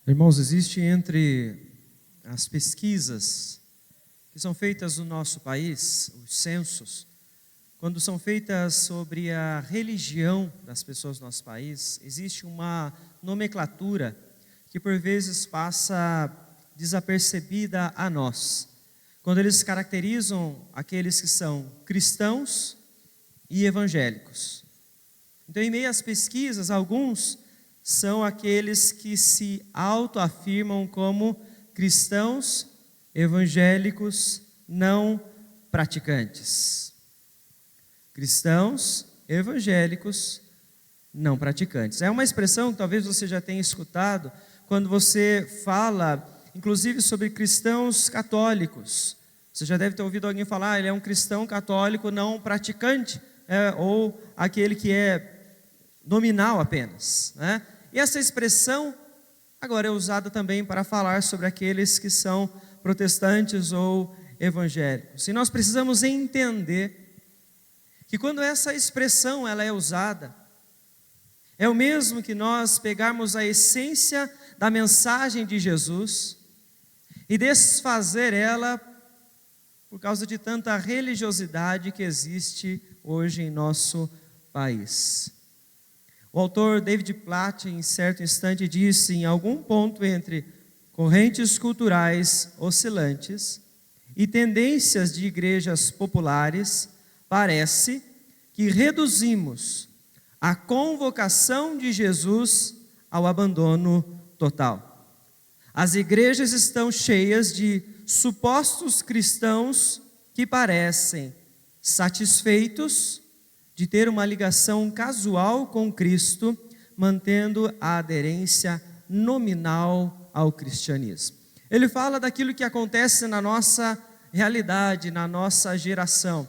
Irmãos, existe entre as pesquisas que são feitas no nosso país, os censos, quando são feitas sobre a religião das pessoas do nosso país, existe uma nomenclatura que por vezes passa desapercebida a nós, quando eles caracterizam aqueles que são cristãos e evangélicos. Então, em meio às pesquisas, alguns são aqueles que se autoafirmam como cristãos evangélicos não praticantes. Cristãos evangélicos não praticantes. É uma expressão que talvez você já tenha escutado quando você fala, inclusive, sobre cristãos católicos. Você já deve ter ouvido alguém falar, ele é um cristão católico não praticante, ou aquele que é nominal apenas, né? E essa expressão agora é usada também para falar sobre aqueles que são protestantes ou evangélicos. E nós precisamos entender que quando essa expressão ela é usada, é o mesmo que nós pegarmos a essência da mensagem de Jesus e desfazer ela por causa de tanta religiosidade que existe hoje em nosso país. O autor David Platt, em certo instante, disse: em algum ponto entre correntes culturais oscilantes e tendências de igrejas populares, parece que reduzimos a convocação de Jesus ao abandono total. As igrejas estão cheias de supostos cristãos que parecem satisfeitos de ter uma ligação casual com Cristo, mantendo a aderência nominal ao cristianismo. Ele fala daquilo que acontece na nossa realidade, na nossa geração,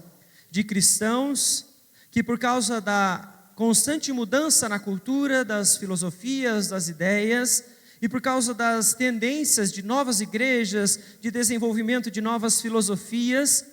de cristãos que por causa da constante mudança na cultura, das filosofias, das ideias, e por causa das tendências de novas igrejas, de desenvolvimento de novas filosofias,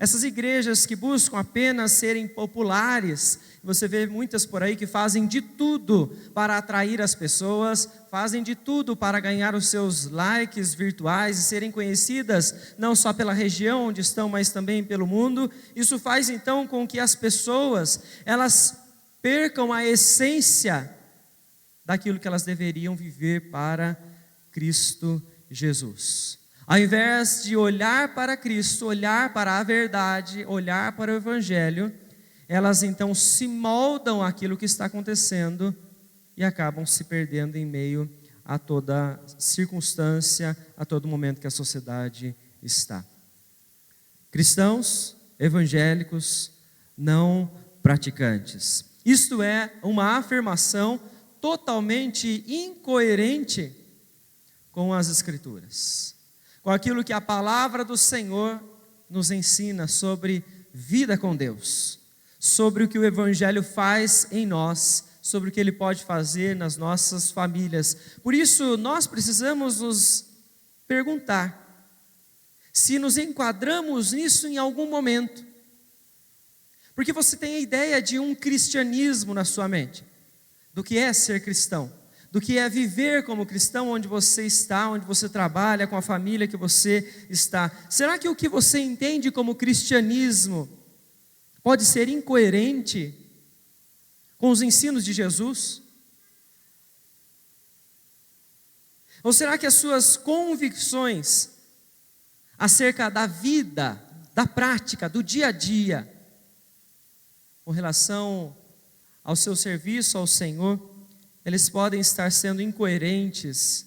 essas igrejas que buscam apenas serem populares, você vê muitas por aí que fazem de tudo para atrair as pessoas, fazem de tudo para ganhar os seus likes virtuais e serem conhecidas não só pela região onde estão, mas também pelo mundo. Isso faz então com que as pessoas, elas percam a essência daquilo que elas deveriam viver para Cristo Jesus. Ao invés de olhar para Cristo, olhar para a verdade, olhar para o Evangelho, elas então se moldam àquilo que está acontecendo e acabam se perdendo em meio a toda circunstância, a todo momento que a sociedade está. Cristãos evangélicos não praticantes. Isto é uma afirmação totalmente incoerente com as Escrituras, com aquilo que a palavra do Senhor nos ensina sobre vida com Deus, sobre o que o Evangelho faz em nós, sobre o que Ele pode fazer nas nossas famílias. Por isso, nós precisamos nos perguntar se nos enquadramos nisso em algum momento, porque você tem a ideia de um cristianismo na sua mente, do que é ser cristão, do que é viver como cristão onde você está, onde você trabalha, com a família que você está. Será que o que você entende como cristianismo pode ser incoerente com os ensinos de Jesus? Ou será que as suas convicções acerca da vida, da prática, do dia a dia, com relação ao seu serviço ao Senhor, eles podem estar sendo incoerentes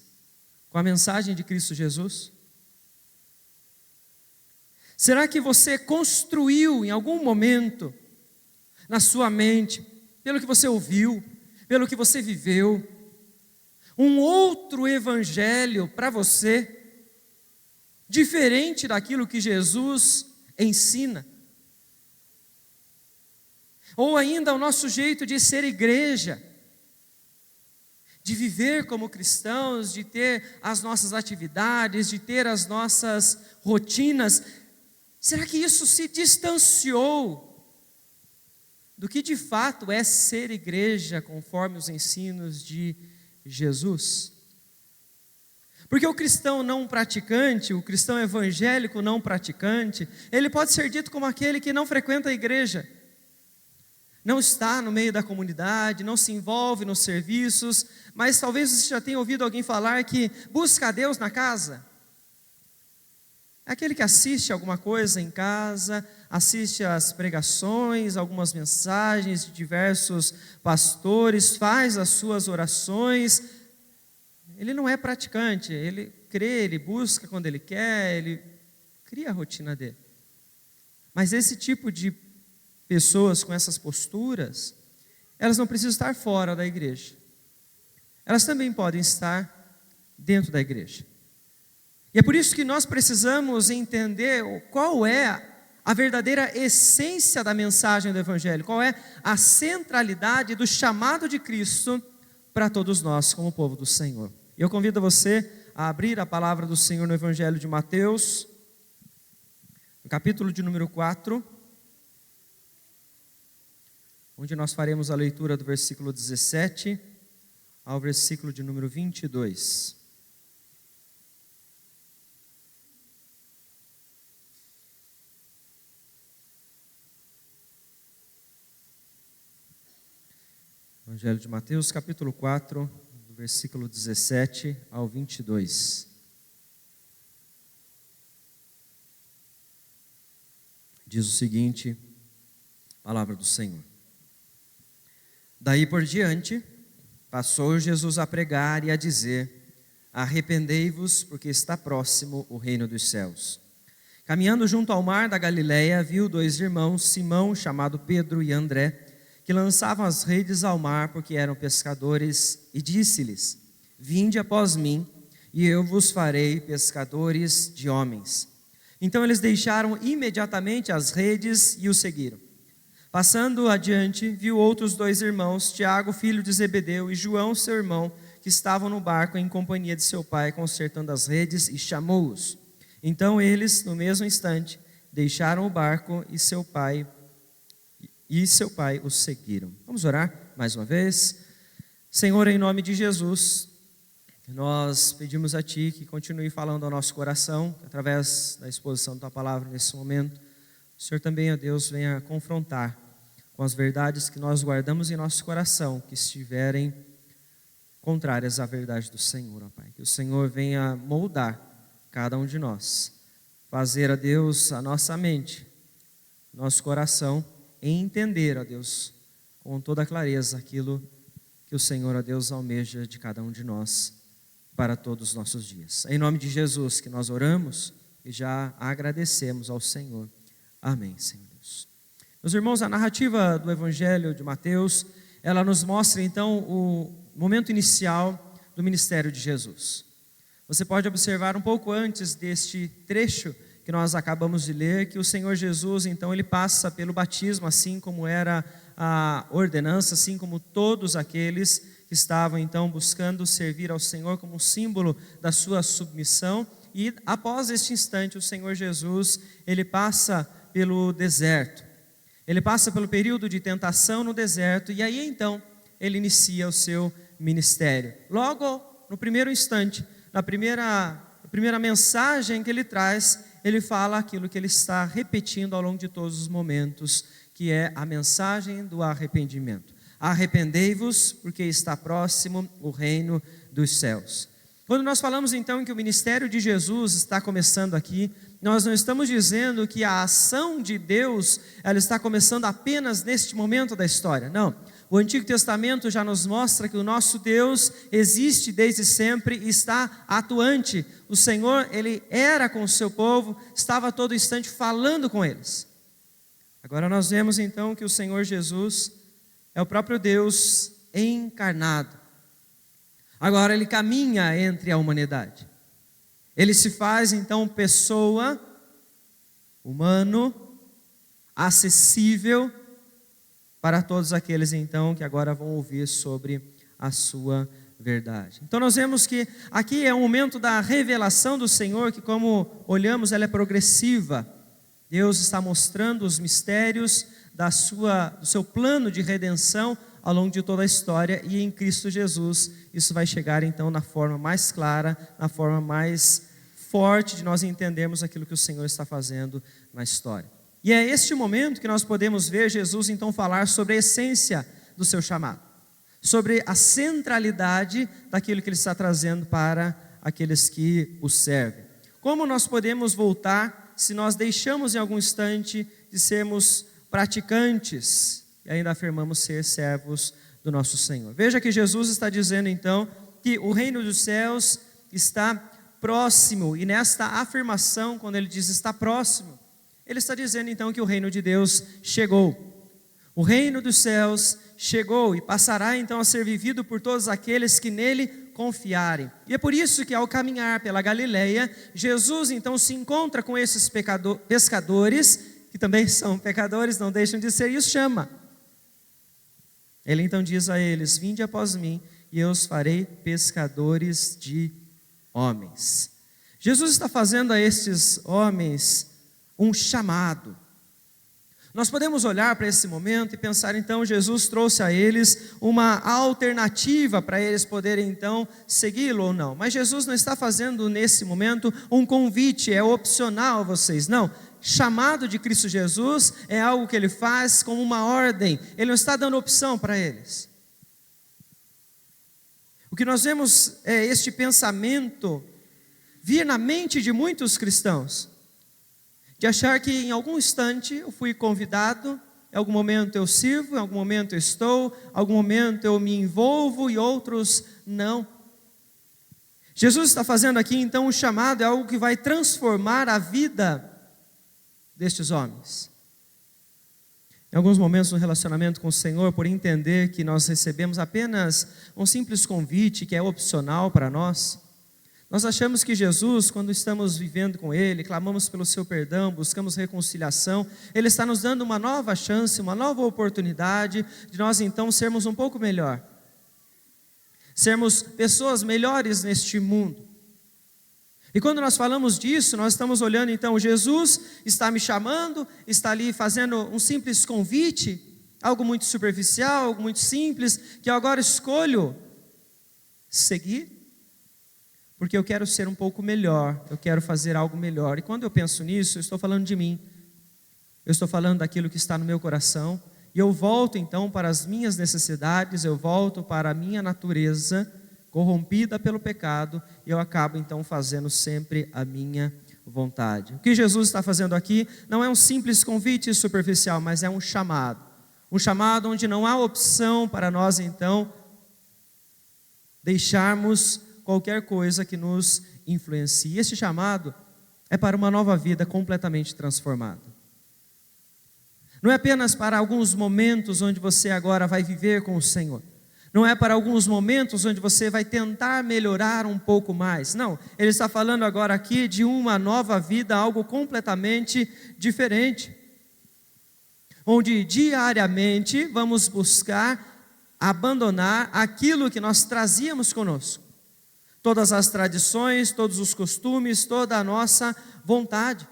com a mensagem de Cristo Jesus? Será que você construiu em algum momento na sua mente, pelo que você ouviu, pelo que você viveu, um outro evangelho para você, diferente daquilo que Jesus ensina? Ou ainda o nosso jeito de ser igreja, de viver como cristãos, de ter as nossas atividades, de ter as nossas rotinas, será que isso se distanciou do que de fato é ser igreja conforme os ensinos de Jesus? Porque o cristão não praticante, o cristão evangélico não praticante, ele pode ser dito como aquele que não frequenta a igreja, não está no meio da comunidade, não se envolve nos serviços, mas talvez você já tenha ouvido alguém falar que busca a Deus na casa. É aquele que assiste alguma coisa em casa, assiste às pregações, algumas mensagens de diversos pastores, faz as suas orações. Ele não é praticante, ele crê, ele busca quando ele quer, ele cria a rotina dele. Mas esse tipo de pessoas com essas posturas, elas não precisam estar fora da igreja. Elas também podem estar dentro da igreja. E é por isso que nós precisamos entender qual é a verdadeira essência da mensagem do Evangelho, qual é a centralidade do chamado de Cristo para todos nós como povo do Senhor. E eu convido você a abrir a palavra do Senhor no Evangelho de Mateus, no capítulo de número 4, onde nós faremos a leitura do versículo 17 ao versículo de número 22. Evangelho de Mateus, capítulo 4, do versículo 17 ao 22. Diz o seguinte, palavra do Senhor. Daí por diante, passou Jesus a pregar e a dizer: arrependei-vos, porque está próximo o reino dos céus. Caminhando junto ao mar da Galileia, viu 2 irmãos, Simão, chamado Pedro, e André, que lançavam as redes ao mar porque eram pescadores, e disse-lhes: vinde após mim, e eu vos farei pescadores de homens. Então eles deixaram imediatamente as redes e o seguiram. Passando adiante, viu outros 2 irmãos, Tiago, filho de Zebedeu, e João, seu irmão, que estavam no barco em companhia de seu pai, consertando as redes, e chamou-os. Então eles, no mesmo instante, deixaram o barco e seu pai os seguiram. Vamos orar mais uma vez. Senhor, em nome de Jesus, nós pedimos a Ti que continue falando ao nosso coração, através da exposição da Tua palavra nesse momento. O Senhor também, ó Deus, venha confrontar com as verdades que nós guardamos em nosso coração, que estiverem contrárias à verdade do Senhor, ó Pai. Que o Senhor venha moldar cada um de nós, fazer, ó Deus, a nossa mente, nosso coração, em entender, ó Deus, com toda clareza aquilo que o Senhor, ó Deus, almeja de cada um de nós para todos os nossos dias. É em nome de Jesus que nós oramos e já agradecemos ao Senhor. Amém, Senhor Deus. Meus irmãos, a narrativa do Evangelho de Mateus, ela nos mostra então o momento inicial do ministério de Jesus. Você pode observar um pouco antes deste trecho que nós acabamos de ler, que o Senhor Jesus, então, ele passa pelo batismo, assim como era a ordenança, assim como todos aqueles que estavam, então, buscando servir ao Senhor como um símbolo da sua submissão. E após este instante, o Senhor Jesus, ele passa pelo deserto. Ele passa pelo período de tentação no deserto, e aí, então, ele inicia o seu ministério. Logo, no primeiro instante, na primeira mensagem que ele traz, ele fala aquilo que ele está repetindo ao longo de todos os momentos, que é a mensagem do arrependimento. Arrependei-vos, porque está próximo o reino dos céus. Quando nós falamos então que o ministério de Jesus está começando aqui, nós não estamos dizendo que a ação de Deus, ela está começando apenas neste momento da história, não. O Antigo Testamento já nos mostra que o nosso Deus existe desde sempre e está atuante. O Senhor, Ele era com o seu povo, estava a todo instante falando com eles. Agora nós vemos então que o Senhor Jesus é o próprio Deus encarnado. Agora Ele caminha entre a humanidade. Ele se faz então pessoa, humano, acessível, para todos aqueles então que agora vão ouvir sobre a sua verdade. Então nós vemos que aqui é um momento da revelação do Senhor, que como olhamos ela é progressiva. Deus está mostrando os mistérios do seu plano de redenção ao longo de toda a história, e em Cristo Jesus isso vai chegar então na forma mais clara, na forma mais forte de nós entendermos aquilo que o Senhor está fazendo na história. E é este momento que nós podemos ver Jesus então falar sobre a essência do seu chamado, sobre a centralidade daquilo que Ele está trazendo para aqueles que o servem. Como nós podemos voltar se nós deixamos em algum instante de sermos praticantes e ainda afirmamos ser servos do nosso Senhor? Veja que Jesus está dizendo então que o reino dos céus está próximo, e nesta afirmação, quando Ele diz está próximo, Ele está dizendo então que o reino de Deus chegou. O reino dos céus chegou e passará então a ser vivido por todos aqueles que nele confiarem. E é por isso que ao caminhar pela Galileia, Jesus então se encontra com esses pescadores, que também são pecadores, não deixam de ser, e os chama. Ele então diz a eles: vinde após mim e eu os farei pescadores de homens. Jesus está fazendo a estes homens um chamado. Nós podemos olhar para esse momento e pensar, então, Jesus trouxe a eles uma alternativa para eles poderem, então, segui-lo ou não. Mas Jesus não está fazendo, nesse momento, um convite, é opcional a vocês. Não, chamado de Cristo Jesus é algo que Ele faz como uma ordem. Ele não está dando opção para eles. O que nós vemos é este pensamento vir na mente de muitos cristãos, de achar que em algum instante eu fui convidado, em algum momento eu sirvo, em algum momento eu estou, em algum momento eu me envolvo e outros não. Jesus está fazendo aqui então um chamado, é algo que vai transformar a vida destes homens. Em alguns momentos no relacionamento com o Senhor, por entender que nós recebemos apenas um simples convite que é opcional para nós, nós achamos que Jesus, quando estamos vivendo com Ele, clamamos pelo seu perdão, buscamos reconciliação, Ele está nos dando uma nova chance, uma nova oportunidade de nós então sermos um pouco melhor, sermos pessoas melhores neste mundo. E quando nós falamos disso, nós estamos olhando então, Jesus está me chamando, está ali fazendo um simples convite, algo muito superficial, algo muito simples, que eu agora escolho seguir, porque eu quero ser um pouco melhor, eu quero fazer algo melhor. E quando eu penso nisso, eu estou falando de mim, eu estou falando daquilo que está no meu coração, e eu volto então para as minhas necessidades, eu volto para a minha natureza corrompida pelo pecado, e eu acabo então fazendo sempre a minha vontade. O que Jesus está fazendo aqui não é um simples convite superficial, mas é um chamado onde não há opção para nós então deixarmos qualquer coisa que nos influencie. Este chamado é para uma nova vida completamente transformada. Não é apenas para alguns momentos onde você agora vai viver com o Senhor. Não é para alguns momentos onde você vai tentar melhorar um pouco mais. Não, Ele está falando agora aqui de uma nova vida, algo completamente diferente. Onde diariamente vamos buscar abandonar aquilo que nós trazíamos conosco. Todas as tradições, todos os costumes, toda a nossa vontade.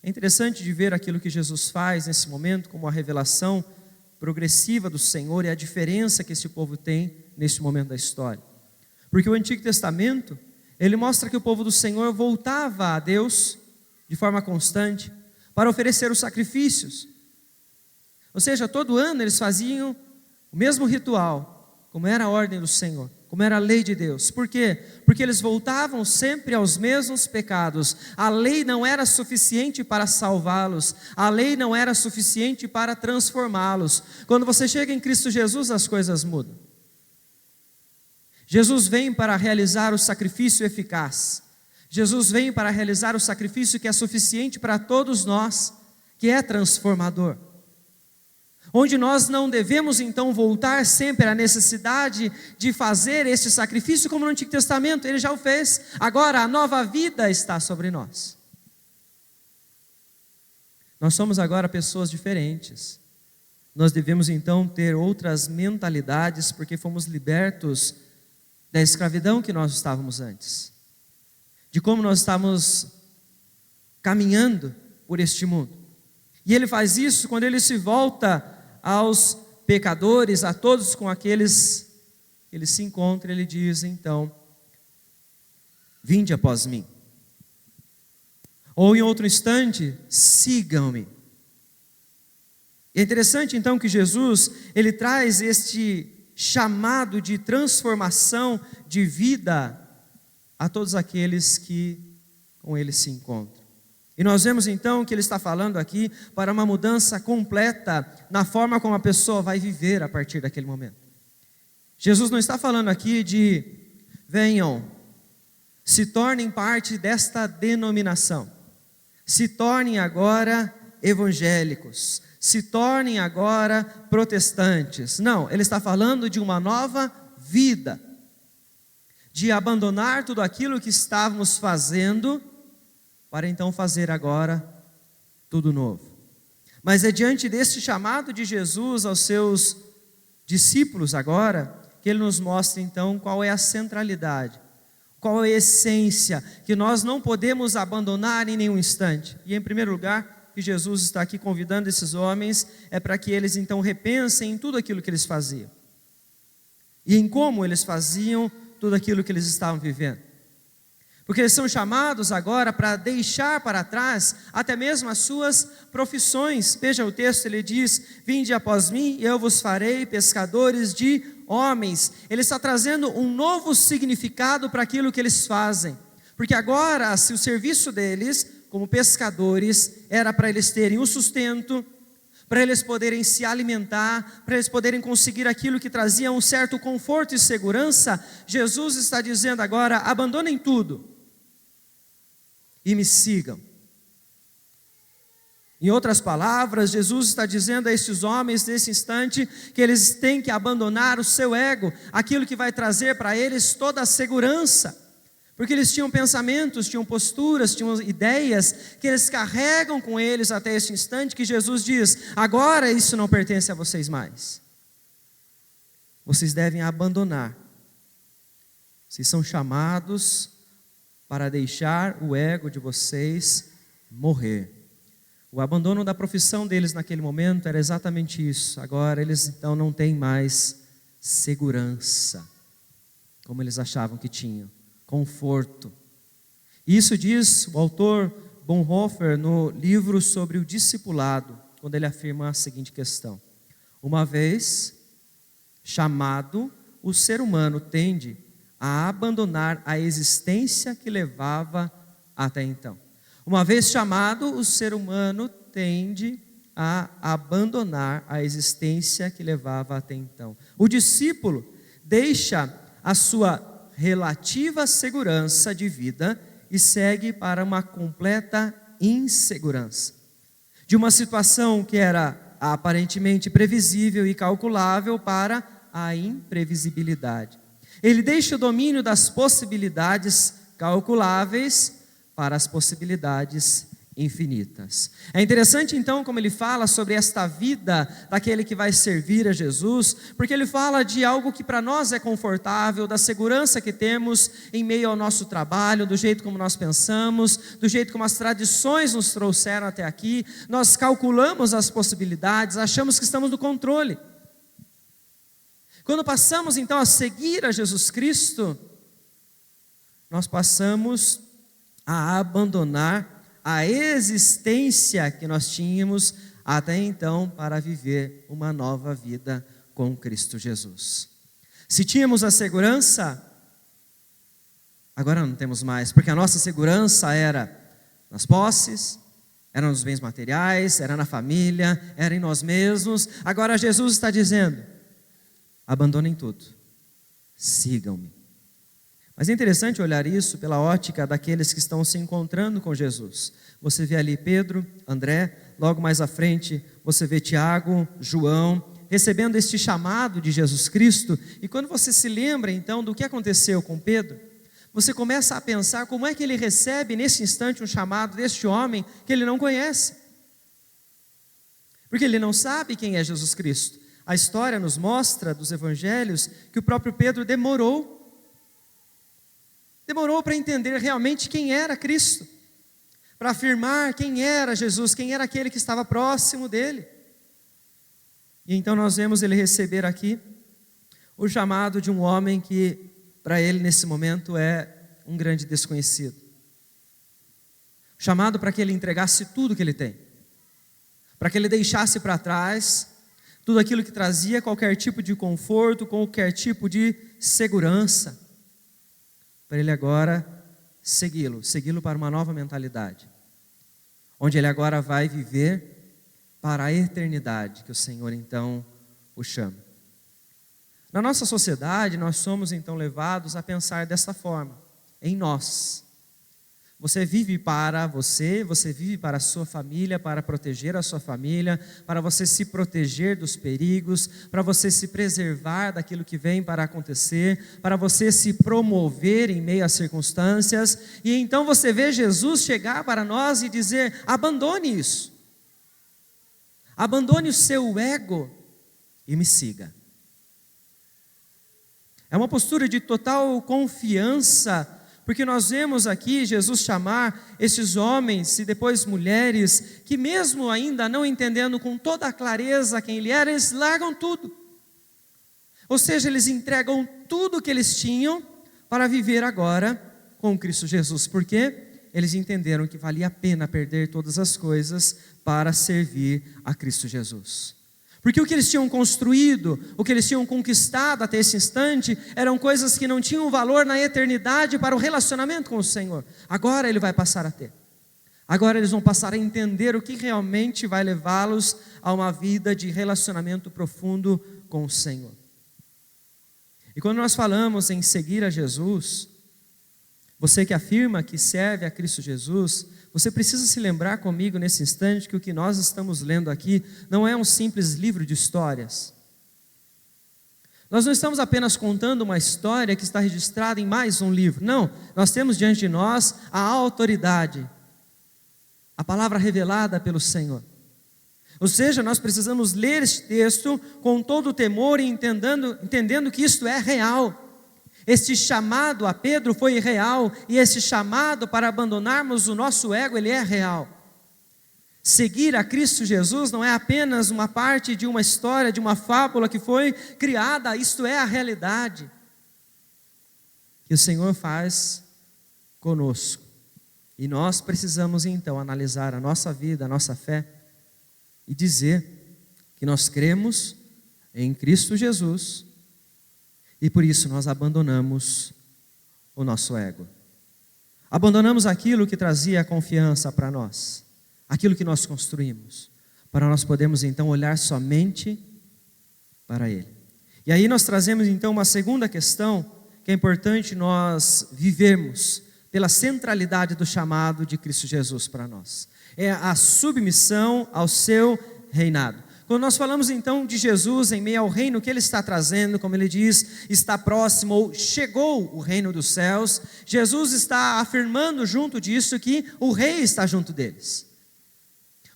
É interessante de ver aquilo que Jesus faz nesse momento, como a revelação progressiva do Senhor e a diferença que esse povo tem nesse momento da história. Porque o Antigo Testamento, ele mostra que o povo do Senhor voltava a Deus de forma constante para oferecer os sacrifícios. Ou seja, todo ano eles faziam o mesmo ritual, como era a ordem do Senhor, como era a lei de Deus. Por quê? Porque eles voltavam sempre aos mesmos pecados. A lei não era suficiente para salvá-los. A lei não era suficiente para transformá-los. Quando você chega em Cristo Jesus, as coisas mudam. Jesus vem para realizar o sacrifício eficaz. Jesus vem para realizar o sacrifício que é suficiente para todos nós, que é transformador. Onde nós não devemos então voltar sempre à necessidade de fazer este sacrifício como no Antigo Testamento, Ele já o fez. Agora a nova vida está sobre nós. Nós somos agora pessoas diferentes. Nós devemos então ter outras mentalidades, porque fomos libertos da escravidão que nós estávamos antes. De como nós estávamos caminhando por este mundo. E Ele faz isso quando Ele se volta aos pecadores, a todos com aqueles que ele se encontra, ele diz então: vinde após mim. Ou em outro instante, sigam-me. É interessante então que Jesus, ele traz este chamado de transformação de vida a todos aqueles que com ele se encontram. E nós vemos então que ele está falando aqui para uma mudança completa na forma como a pessoa vai viver a partir daquele momento. Jesus não está falando aqui de venham, se tornem parte desta denominação, se tornem agora evangélicos, se tornem agora protestantes. Não, ele está falando de uma nova vida, de abandonar tudo aquilo que estávamos fazendo, para então fazer agora tudo novo. Mas é diante deste chamado de Jesus aos seus discípulos agora, que ele nos mostra então qual é a centralidade, qual é a essência, que nós não podemos abandonar em nenhum instante. E em primeiro lugar, que Jesus está aqui convidando esses homens, é para que eles então repensem em tudo aquilo que eles faziam, e em como eles faziam tudo aquilo que eles estavam vivendo. Porque eles são chamados agora para deixar para trás até mesmo as suas profissões. Veja o texto, ele diz: vinde após mim e eu vos farei pescadores de homens. Ele está trazendo um novo significado para aquilo que eles fazem. Porque agora, se o serviço deles, como pescadores, era para eles terem o sustento, para eles poderem se alimentar, para eles poderem conseguir aquilo que trazia um certo conforto e segurança, Jesus está dizendo agora: abandonem tudo e me sigam. Em outras palavras, Jesus está dizendo a esses homens nesse instante que eles têm que abandonar o seu ego, aquilo que vai trazer para eles toda a segurança, porque eles tinham pensamentos, tinham posturas, tinham ideias que eles carregam com eles até este instante, que Jesus diz: agora isso não pertence a vocês mais, vocês devem abandonar. Vocês são chamados para deixar o ego de vocês morrer. O abandono da profissão deles naquele momento era exatamente isso. Agora eles então não têm mais segurança, como eles achavam que tinham, conforto. Isso diz o autor Bonhoeffer no livro sobre o discipulado, quando ele afirma a seguinte questão: uma vez chamado, o ser humano tende a abandonar a existência que levava até então. Uma vez chamado, o ser humano tende a abandonar a existência que levava até então. O discípulo deixa a sua relativa segurança de vida e segue para uma completa insegurança. De uma situação que era aparentemente previsível e calculável para a imprevisibilidade. Ele deixa o domínio das possibilidades calculáveis para as possibilidades infinitas. É interessante então como ele fala sobre esta vida daquele que vai servir a Jesus, porque ele fala de algo que para nós é confortável, da segurança que temos em meio ao nosso trabalho, do jeito como nós pensamos, do jeito como as tradições nos trouxeram até aqui. Nós calculamos as possibilidades, achamos que estamos no controle. Quando passamos então a seguir a Jesus Cristo, nós passamos a abandonar a existência que nós tínhamos até então para viver uma nova vida com Cristo Jesus. Se tínhamos a segurança, agora não temos mais, porque a nossa segurança era nas posses, era nos bens materiais, era na família, era em nós mesmos. Agora Jesus está dizendo: abandonem tudo, sigam-me. Mas é interessante olhar isso pela ótica daqueles que estão se encontrando com Jesus. Você vê ali Pedro, André, logo mais à frente você vê Tiago, João, recebendo este chamado de Jesus Cristo. E quando você se lembra então do que aconteceu com Pedro, você começa a pensar como é que ele recebe nesse instante um chamado deste homem que ele não conhece. Porque ele não sabe quem é Jesus Cristo. A história nos mostra, dos evangelhos, que o próprio Pedro demorou para entender realmente quem era Cristo, para afirmar quem era Jesus, quem era aquele que estava próximo dele. E então nós vemos ele receber aqui o chamado de um homem que, para ele, nesse momento, é um grande desconhecido. Chamado para que ele entregasse tudo que ele tem. Para que ele deixasse para trás tudo aquilo que trazia qualquer tipo de conforto, qualquer tipo de segurança. Para ele agora segui-lo para uma nova mentalidade. Onde ele agora vai viver para a eternidade, que o Senhor então o chama. Na nossa sociedade, nós somos então levados a pensar dessa forma, em nós. Você vive para você vive para a sua família, para proteger a sua família, para você se proteger dos perigos, para você se preservar daquilo que vem para acontecer, para você se promover em meio às circunstâncias. E então você vê Jesus chegar para nós e dizer: abandone isso. Abandone o seu ego e me siga. É uma postura de total confiança, porque nós vemos aqui Jesus chamar esses homens e depois mulheres, que mesmo ainda não entendendo com toda a clareza quem ele era, eles largam tudo. Ou seja, eles entregam tudo que eles tinham para viver agora com Cristo Jesus. Por quê? Eles entenderam que valia a pena perder todas as coisas para servir a Cristo Jesus. Porque o que eles tinham construído, o que eles tinham conquistado até esse instante, eram coisas que não tinham valor na eternidade para o relacionamento com o Senhor. Agora ele vai passar a ter. Agora eles vão passar a entender o que realmente vai levá-los a uma vida de relacionamento profundo com o Senhor. E quando nós falamos em seguir a Jesus, você que afirma que serve a Cristo Jesus, você precisa se lembrar comigo nesse instante que o que nós estamos lendo aqui não é um simples livro de histórias. Nós não estamos apenas contando uma história que está registrada em mais um livro. Não, nós temos diante de nós a autoridade, a palavra revelada pelo Senhor. Ou seja, nós precisamos ler este texto com todo o temor e entendendo que isto é real. Este chamado a Pedro foi real, e este chamado para abandonarmos o nosso ego, ele é real. Seguir a Cristo Jesus não é apenas uma parte de uma história, de uma fábula que foi criada, isto é a realidade que o Senhor faz conosco. E nós precisamos então analisar a nossa vida, a nossa fé, e dizer que nós cremos em Cristo Jesus, e por isso nós abandonamos o nosso ego. Abandonamos aquilo que trazia confiança para nós, aquilo que nós construímos, para nós podermos então olhar somente para Ele. E aí nós trazemos então uma segunda questão, que é importante nós vivermos pela centralidade do chamado de Cristo Jesus para nós. É a submissão ao seu reinado. Quando nós falamos então de Jesus em meio ao reino que Ele está trazendo, como Ele diz, está próximo ou chegou o reino dos céus, Jesus está afirmando junto disso que o rei está junto deles.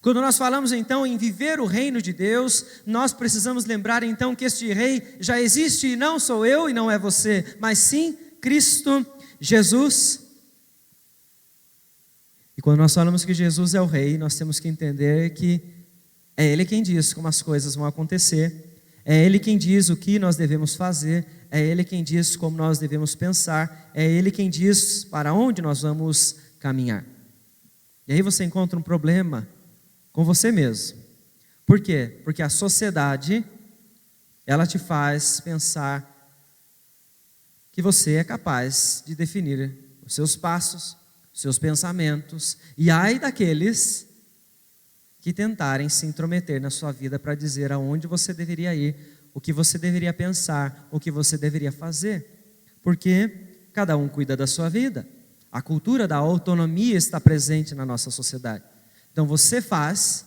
Quando nós falamos então em viver o reino de Deus, nós precisamos lembrar então que este rei já existe e não sou eu e não é você, mas sim Cristo Jesus. E quando nós falamos que Jesus é o rei, nós temos que entender que é Ele quem diz como as coisas vão acontecer, é Ele quem diz o que nós devemos fazer, é Ele quem diz como nós devemos pensar, é Ele quem diz para onde nós vamos caminhar. E aí você encontra um problema com você mesmo. Por quê? Porque a sociedade, ela te faz pensar que você é capaz de definir os seus passos, os seus pensamentos, e ai daqueles que tentarem se intrometer na sua vida para dizer aonde você deveria ir, o que você deveria pensar, o que você deveria fazer, porque cada um cuida da sua vida. A cultura da autonomia está presente na nossa sociedade. Então você faz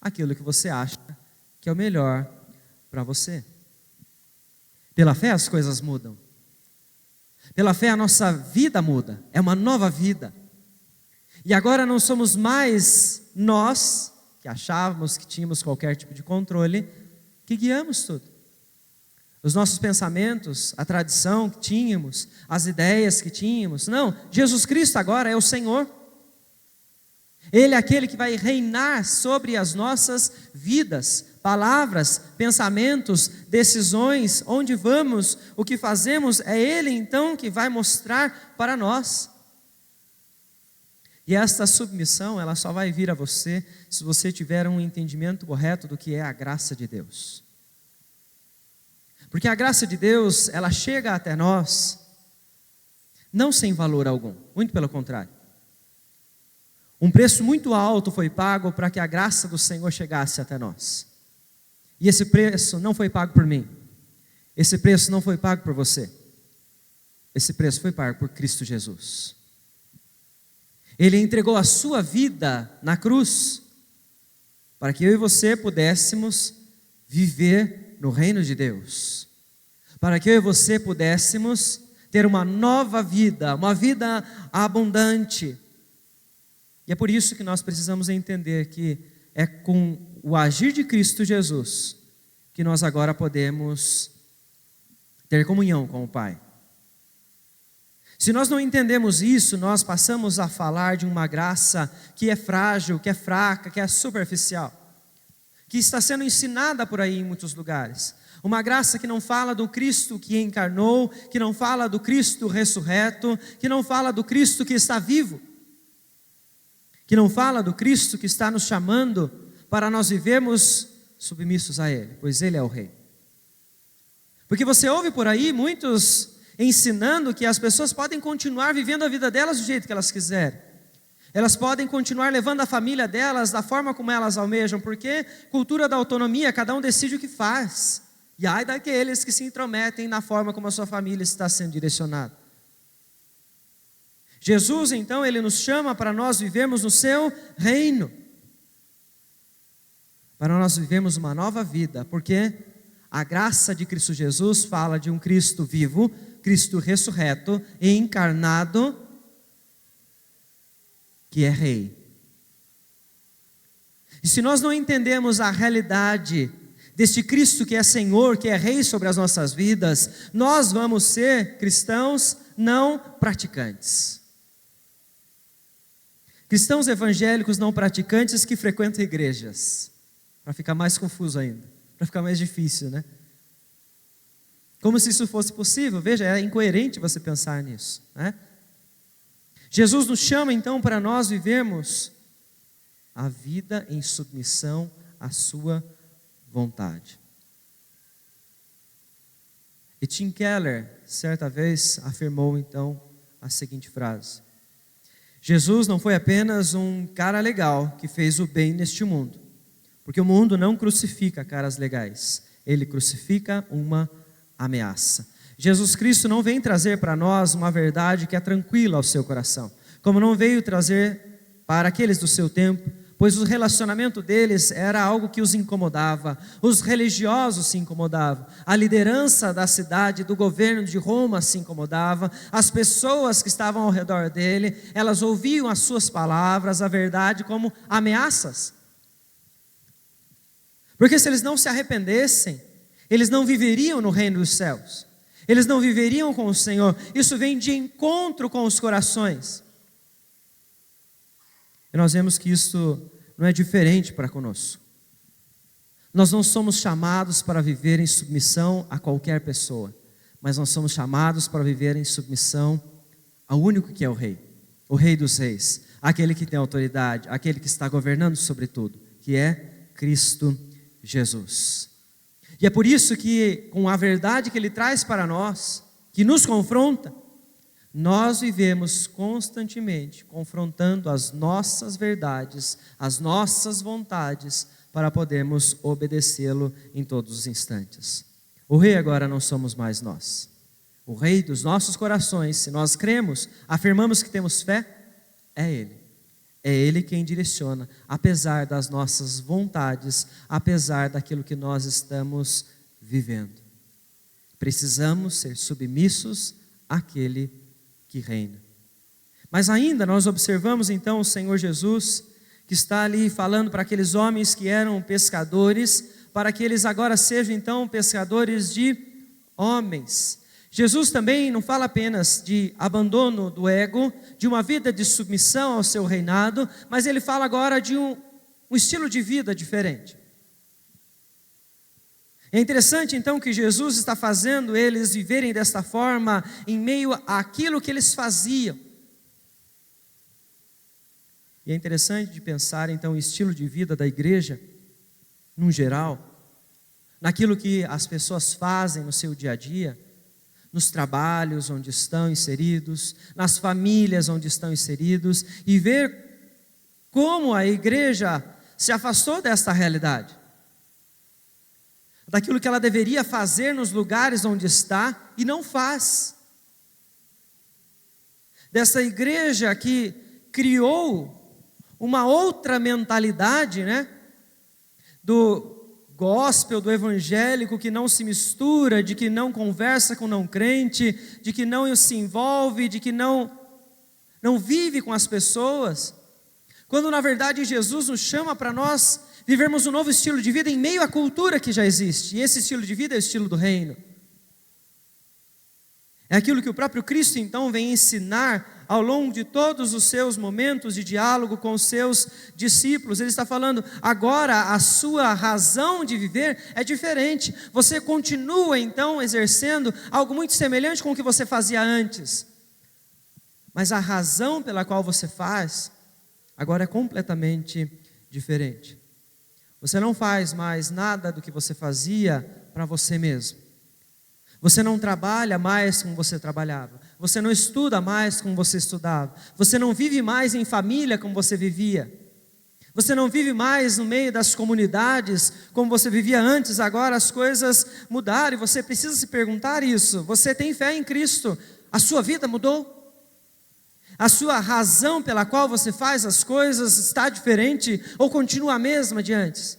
aquilo que você acha que é o melhor para você. Pela fé as coisas mudam. Pela fé a nossa vida muda, é uma nova vida. E agora não somos mais nós, que achávamos que tínhamos qualquer tipo de controle, que guiamos tudo. Os nossos pensamentos, a tradição que tínhamos, as ideias que tínhamos. Não, Jesus Cristo agora é o Senhor. Ele é aquele que vai reinar sobre as nossas vidas palavras, pensamentos, decisões, onde vamos, o que fazemos, é Ele então que vai mostrar para nós. E esta submissão, ela só vai vir a você se você tiver um entendimento correto do que é a graça de Deus. Porque a graça de Deus, ela chega até nós, não sem valor algum, muito pelo contrário. Um preço muito alto foi pago para que a graça do Senhor chegasse até nós. E esse preço não foi pago por mim. Esse preço não foi pago por você. Esse preço foi pago por Cristo Jesus. Ele entregou a sua vida na cruz, para que eu e você pudéssemos viver no reino de Deus. Para que eu e você pudéssemos ter uma nova vida, uma vida abundante. E é por isso que nós precisamos entender que é com o agir de Cristo Jesus que nós agora podemos ter comunhão com o Pai. Se nós não entendemos isso, nós passamos a falar de uma graça que é frágil, que é fraca, que é superficial, que está sendo ensinada por aí em muitos lugares. Uma graça que não fala do Cristo que encarnou, que não fala do Cristo ressurreto, que não fala do Cristo que está vivo, que não fala do Cristo que está nos chamando para nós vivermos submissos a Ele, pois Ele é o Rei. Porque você ouve por aí muitos ensinando que as pessoas podem continuar vivendo a vida delas do jeito que elas quiserem. Elas podem continuar levando a família delas da forma como elas almejam, porque cultura da autonomia, cada um decide o que faz. E ai daqueles que se intrometem na forma como a sua família está sendo direcionada. Jesus, então, Ele nos chama para nós vivermos no seu reino. Para nós vivermos uma nova vida, porque a graça de Cristo Jesus fala de um Cristo vivo, Cristo ressurreto e encarnado, que é Rei. E se nós não entendemos a realidade deste Cristo que é Senhor, que é Rei sobre as nossas vidas, nós vamos ser cristãos não praticantes. Cristãos evangélicos não praticantes que frequentam igrejas. Para ficar mais confuso ainda, para ficar mais difícil, né? Como se isso fosse possível. Veja, é incoerente você pensar nisso, né? Jesus nos chama então para nós vivermos a vida em submissão à sua vontade. E Tim Keller, certa vez, afirmou então a seguinte frase: Jesus não foi apenas um cara legal que fez o bem neste mundo, porque o mundo não crucifica caras legais, ele crucifica uma ameaça. Jesus Cristo não vem trazer para nós uma verdade que é tranquila ao seu coração, como não veio trazer para aqueles do seu tempo, pois o relacionamento deles era algo que os incomodava, os religiosos se incomodavam, a liderança da cidade, do governo de Roma se incomodava, as pessoas que estavam ao redor dele, elas ouviam as suas palavras, a verdade, como ameaças. Porque se eles não se arrependessem, eles não viveriam no reino dos céus, eles não viveriam com o Senhor. Isso vem de encontro com os corações. E nós vemos que isso não é diferente para conosco. Nós não somos chamados para viver em submissão a qualquer pessoa, mas nós somos chamados para viver em submissão ao único que é o Rei dos Reis, aquele que tem autoridade, aquele que está governando sobre tudo, que é Cristo Jesus. E é por isso que, com a verdade que Ele traz para nós, que nos confronta, nós vivemos constantemente confrontando as nossas verdades, as nossas vontades, para podermos obedecê-lo em todos os instantes. O Rei agora não somos mais nós. O Rei dos nossos corações, se nós cremos, afirmamos que temos fé, é Ele. É Ele quem direciona, apesar das nossas vontades, apesar daquilo que nós estamos vivendo. Precisamos ser submissos àquele que reina. Mas ainda nós observamos então o Senhor Jesus, que está ali falando para aqueles homens que eram pescadores, para que eles agora sejam então pescadores de homens. Jesus também não fala apenas de abandono do ego, de uma vida de submissão ao seu reinado, mas Ele fala agora de um estilo de vida diferente. É interessante então que Jesus está fazendo eles viverem desta forma em meio àquilo que eles faziam. E é interessante de pensar então o estilo de vida da igreja, no geral, naquilo que as pessoas fazem no seu dia a dia, nos trabalhos onde estão inseridos, nas famílias onde estão inseridos, e ver como a igreja se afastou desta realidade, daquilo que ela deveria fazer nos lugares onde está e não faz, dessa igreja que criou uma outra mentalidade, do gospel, do evangélico, que não se mistura, de que não conversa com não crente, de que não se envolve, de que não vive com as pessoas, quando na verdade Jesus nos chama para nós vivermos um novo estilo de vida em meio à cultura que já existe, e esse estilo de vida é o estilo do reino. É aquilo que o próprio Cristo então vem ensinar ao longo de todos os seus momentos de diálogo com os seus discípulos. Ele está falando, agora a sua razão de viver é diferente. Você continua então exercendo algo muito semelhante com o que você fazia antes, mas a razão pela qual você faz agora é completamente diferente. Você não faz mais nada do que você fazia para você mesmo. Você não trabalha mais como você trabalhava. Você não estuda mais como você estudava. Você não vive mais em família como você vivia. Você não vive mais no meio das comunidades como você vivia antes. Agora as coisas mudaram e você precisa se perguntar isso. Você tem fé em Cristo? A sua vida mudou? A sua razão pela qual você faz as coisas está diferente ou continua a mesma de antes?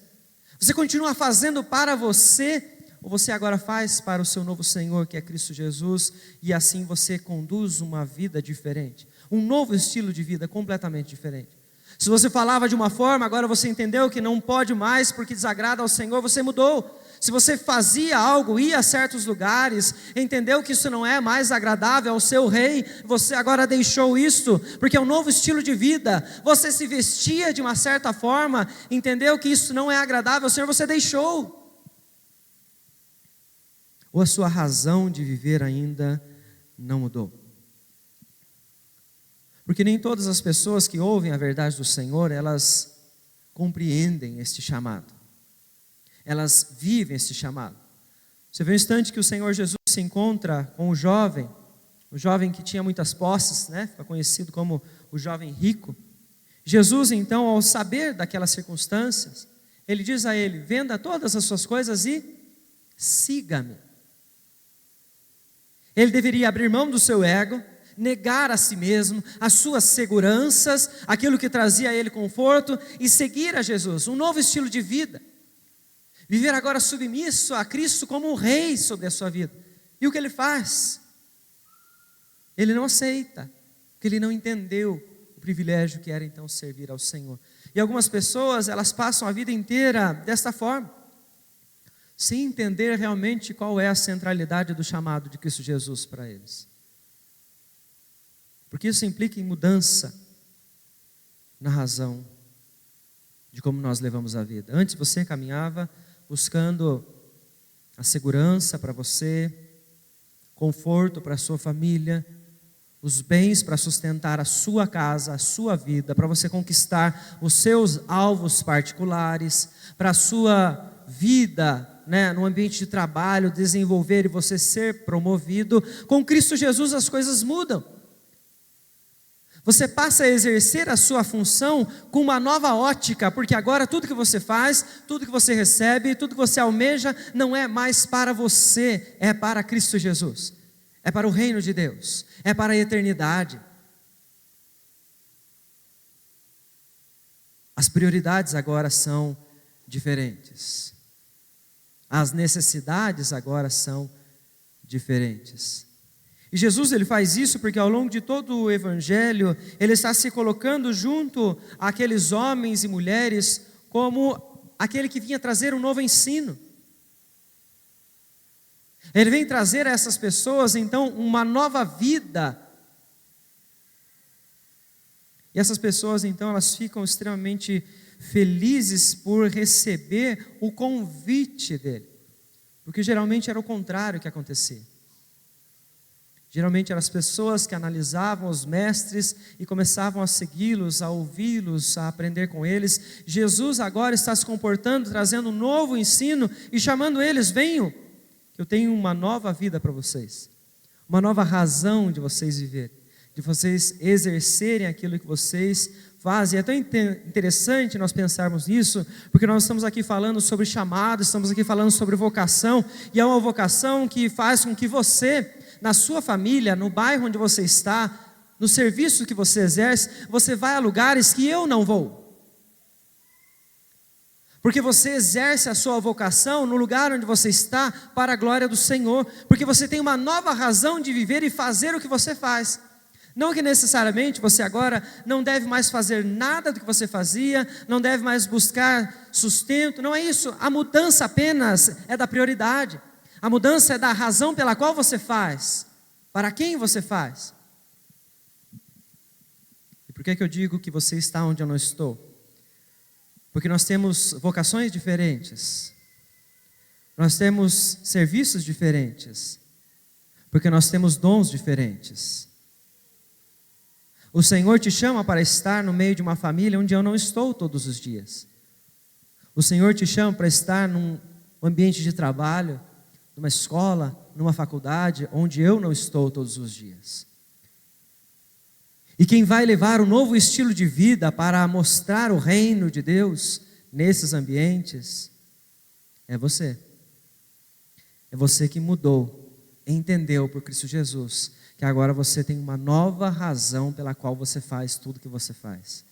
Você continua fazendo para você, ou você agora faz para o seu novo Senhor, que é Cristo Jesus, e assim você conduz uma vida diferente, um novo estilo de vida completamente diferente? Se você falava de uma forma, agora você entendeu que não pode mais porque desagrada ao Senhor, você mudou. Se você fazia algo, ia a certos lugares, entendeu que isso não é mais agradável ao seu rei, você agora deixou isso, porque é um novo estilo de vida. Você se vestia de uma certa forma, entendeu que isso não é agradável ao Senhor, você deixou. Ou a sua razão de viver ainda não mudou? Porque nem todas as pessoas que ouvem a verdade do Senhor, elas compreendem este chamado. Elas vivem este chamado. Você vê um instante que o Senhor Jesus se encontra com o jovem que tinha muitas posses, fica conhecido como o jovem rico. Jesus então, ao saber daquelas circunstâncias, ele diz a ele, venda todas as suas coisas e siga-me. Ele deveria abrir mão do seu ego, negar a si mesmo, as suas seguranças, aquilo que trazia a ele conforto, e seguir a Jesus, um novo estilo de vida. Viver agora submisso a Cristo como um rei sobre a sua vida. E o que ele faz? Ele não aceita, porque ele não entendeu o privilégio que era então servir ao Senhor. E algumas pessoas, elas passam a vida inteira desta forma, sem entender realmente qual é a centralidade do chamado de Cristo Jesus para eles. Porque isso implica em mudança na razão de como nós levamos a vida. Antes você caminhava buscando a segurança para você, conforto para a sua família, os bens para sustentar a sua casa, a sua vida, para você conquistar os seus alvos particulares, para a sua vida, no ambiente de trabalho, desenvolver e você ser promovido. Com Cristo Jesus as coisas mudam. Você passa a exercer a sua função com uma nova ótica, porque agora tudo que você faz, tudo que você recebe, tudo que você almeja, não é mais para você, é para Cristo Jesus, é para o reino de Deus, é para a eternidade. As prioridades agora são diferentes, as necessidades agora são diferentes. E Jesus ele faz isso porque ao longo de todo o Evangelho, ele está se colocando junto àqueles homens e mulheres como aquele que vinha trazer um novo ensino. Ele vem trazer a essas pessoas então uma nova vida. E essas pessoas então elas ficam extremamente felizes por receber o convite dele. Porque geralmente era o contrário que acontecia. Geralmente eram as pessoas que analisavam os mestres e começavam a segui-los, a ouvi-los, a aprender com eles. Jesus agora está se comportando, trazendo um novo ensino e chamando eles: venham, que eu tenho uma nova vida para vocês. Uma nova razão de vocês viverem, de vocês exercerem aquilo que vocês fazem. É tão interessante nós pensarmos nisso, porque nós estamos aqui falando sobre chamado, estamos aqui falando sobre vocação, e é uma vocação que faz com que você, na sua família, no bairro onde você está, no serviço que você exerce, você vai a lugares que eu não vou. Porque você exerce a sua vocação no lugar onde você está para a glória do Senhor, porque você tem uma nova razão de viver e fazer o que você faz. Não que necessariamente você agora não deve mais fazer nada do que você fazia, não deve mais buscar sustento, não é isso. A mudança apenas é da prioridade. A mudança é da razão pela qual você faz, para quem você faz. E por que eu digo que você está onde eu não estou? Porque nós temos vocações diferentes, nós temos serviços diferentes, porque nós temos dons diferentes. O Senhor te chama para estar no meio de uma família onde eu não estou todos os dias. O Senhor te chama para estar num ambiente de trabalho, numa escola, numa faculdade, onde eu não estou todos os dias. E quem vai levar um novo estilo de vida para mostrar o reino de Deus nesses ambientes é você. É você que mudou, entendeu por Cristo Jesus, que agora você tem uma nova razão pela qual você faz tudo que você faz.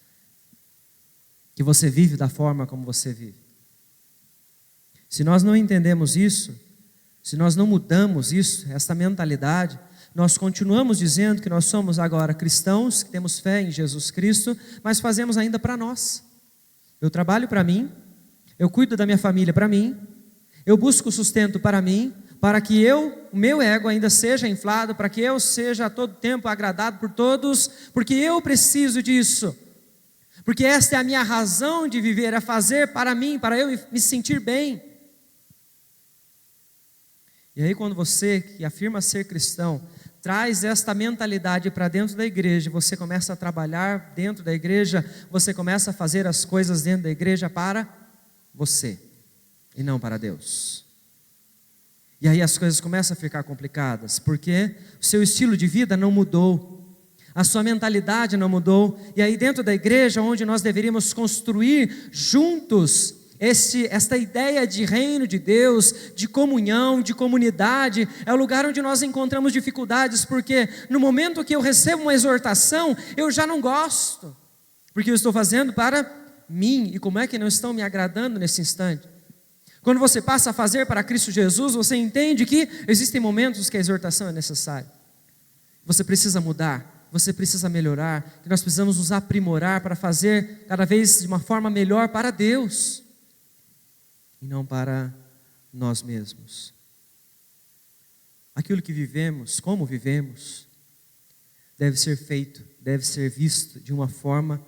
Que você vive da forma como você vive. Se nós não entendemos isso, se nós não mudamos isso, essa mentalidade, nós continuamos dizendo que nós somos agora cristãos, que temos fé em Jesus Cristo, mas fazemos ainda para nós. Eu trabalho para mim, eu cuido da minha família para mim, eu busco sustento para mim, para que o meu ego ainda seja inflado, para que eu seja a todo tempo agradado por todos, porque eu preciso disso. Porque esta é a minha razão de viver, é fazer para mim, para eu me sentir bem. E aí quando você, que afirma ser cristão, traz esta mentalidade para dentro da igreja, você começa a trabalhar dentro da igreja, você começa a fazer as coisas dentro da igreja para você, e não para Deus. E aí as coisas começam a ficar complicadas, porque o seu estilo de vida não mudou, a sua mentalidade não mudou, e aí dentro da igreja, onde nós deveríamos construir juntos esta ideia de reino de Deus, de comunhão, de comunidade, é o lugar onde nós encontramos dificuldades, porque no momento que eu recebo uma exortação, eu já não gosto, porque eu estou fazendo para mim, e como é que não estão me agradando nesse instante? Quando você passa a fazer para Cristo Jesus, você entende que existem momentos que a exortação é necessária, você precisa mudar, você precisa melhorar, que nós precisamos nos aprimorar para fazer cada vez de uma forma melhor para Deus, e não para nós mesmos. Aquilo que vivemos, como vivemos, deve ser feito, deve ser visto de uma forma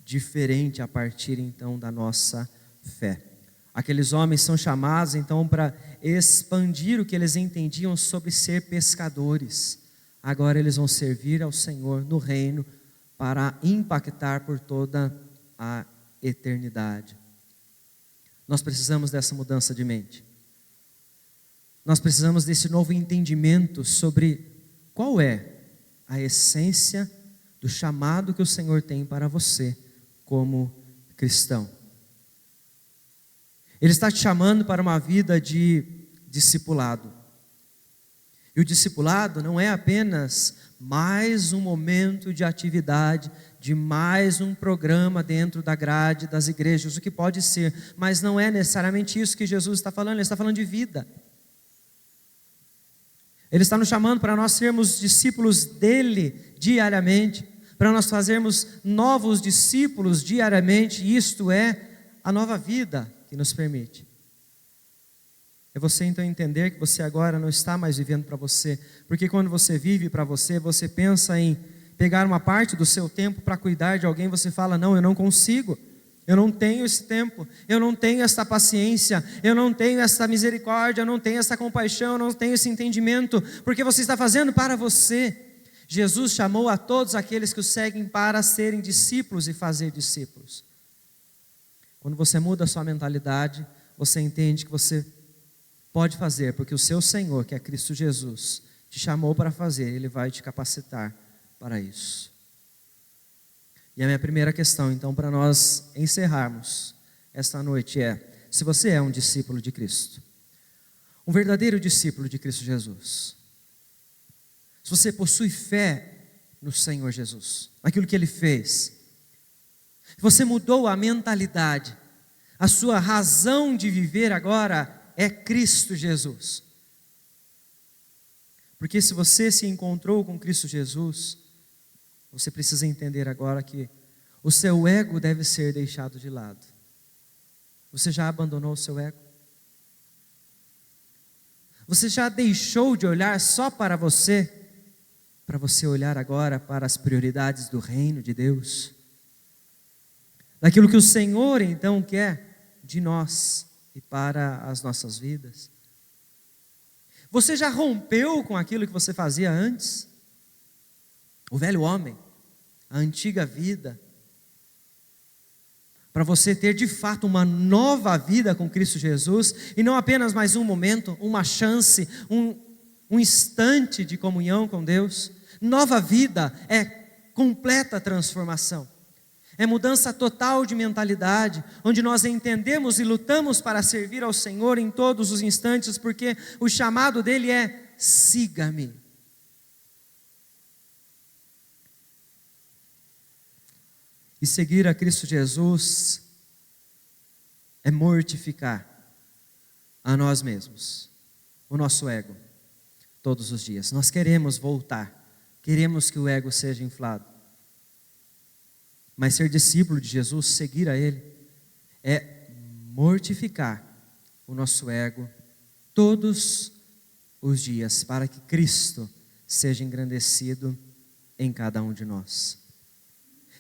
diferente a partir então da nossa fé. Aqueles homens são chamados então para expandir o que eles entendiam sobre ser pescadores. Agora eles vão servir ao Senhor no reino para impactar por toda a eternidade. Nós precisamos dessa mudança de mente. Nós precisamos desse novo entendimento sobre qual é a essência do chamado que o Senhor tem para você como cristão. Ele está te chamando para uma vida de discipulado. E o discipulado não é apenas mais um momento de atividade, de mais um programa dentro da grade das igrejas, o que pode ser, mas não é necessariamente isso que Jesus está falando, Ele está falando de vida. Ele está nos chamando para nós sermos discípulos dEle diariamente, para nós fazermos novos discípulos diariamente, e isto é a nova vida que nos permite. É você então entender que você agora não está mais vivendo para você, porque quando você vive para você, você pensa em pegar uma parte do seu tempo para cuidar de alguém, você fala, não, eu não consigo. Eu não tenho esse tempo, eu não tenho essa paciência, eu não tenho essa misericórdia, eu não tenho essa compaixão, eu não tenho esse entendimento, porque você está fazendo para você. Jesus chamou a todos aqueles que o seguem para serem discípulos e fazer discípulos. Quando você muda a sua mentalidade, você entende que você pode fazer, porque o seu Senhor, que é Cristo Jesus, te chamou para fazer, Ele vai te capacitar para isso. E a minha primeira questão, então, para nós encerrarmos esta noite é: se você é um discípulo de Cristo, um verdadeiro discípulo de Cristo Jesus, se você possui fé no Senhor Jesus, naquilo que Ele fez, se você mudou a mentalidade, a sua razão de viver agora é Cristo Jesus. Porque se você se encontrou com Cristo Jesus, você precisa entender agora que o seu ego deve ser deixado de lado. Você já abandonou o seu ego? Você já deixou de olhar só para você olhar agora para as prioridades do reino de Deus? Daquilo que o Senhor então quer de nós e para as nossas vidas? Você já rompeu com aquilo que você fazia antes? O velho homem, a antiga vida, para você ter de fato uma nova vida com Cristo Jesus, e não apenas mais um momento, uma chance, um instante de comunhão com Deus. Nova vida é completa transformação, é mudança total de mentalidade, onde nós entendemos e lutamos para servir ao Senhor em todos os instantes, porque o chamado dele é: siga-me. E seguir a Cristo Jesus é mortificar a nós mesmos, o nosso ego, todos os dias. Nós queremos voltar, queremos que o ego seja inflado. Mas ser discípulo de Jesus, seguir a Ele, é mortificar o nosso ego todos os dias, para que Cristo seja engrandecido em cada um de nós.